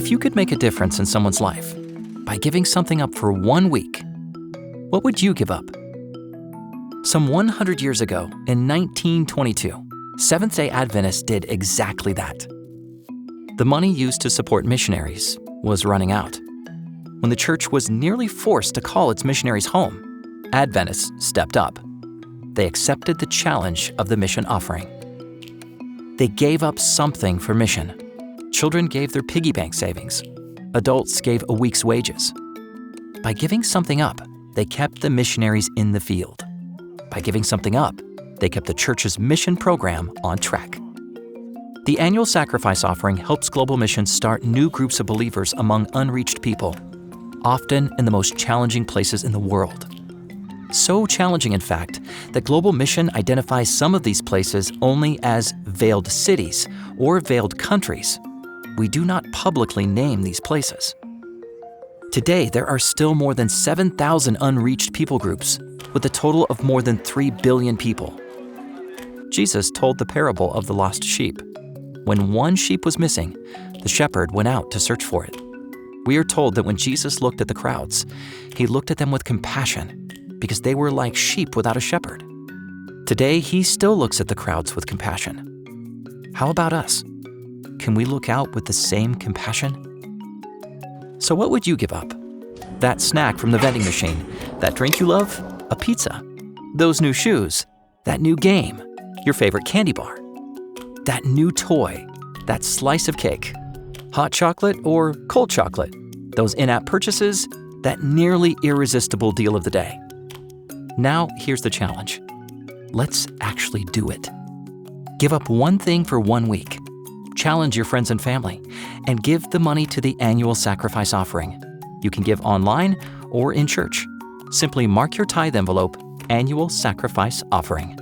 If you could make a difference in someone's life by giving something up for 1 week, what would you give up? Some 100 years ago, in 1922, Seventh-day Adventists did exactly that. The money used to support missionaries was running out. When the church was nearly forced to call its missionaries home, Adventists stepped up. They accepted the challenge of the mission offering. They gave up something for mission. Children gave their piggy bank savings. Adults gave a week's wages. By giving something up, they kept the missionaries in the field. By giving something up, they kept the church's mission program on track. The annual sacrifice offering helps Global Mission start new groups of believers among unreached people, often in the most challenging places in the world. So challenging, in fact, that Global Mission identifies some of these places only as veiled cities or veiled countries. We do not publicly name these places. Today, there are still more than 7,000 unreached people groups, with a total of more than 3 billion people. Jesus told the parable of the lost sheep. When one sheep was missing, the shepherd went out to search for it. We are told that when Jesus looked at the crowds, he looked at them with compassion because they were like sheep without a shepherd. Today, he still looks at the crowds with compassion. How about us? Can we look out with the same compassion? So what would you give up? That snack from the vending machine, that drink you love, a pizza, those new shoes, that new game, your favorite candy bar, that new toy, that slice of cake, hot chocolate or cold chocolate, those in-app purchases, that nearly irresistible deal of the day. Now, here's the challenge. Let's actually do it. Give up one thing for 1 week. Challenge your friends and family, and give the money to the annual sacrifice offering. You can give online or in church. Simply mark your tithe envelope, Annual Sacrifice Offering.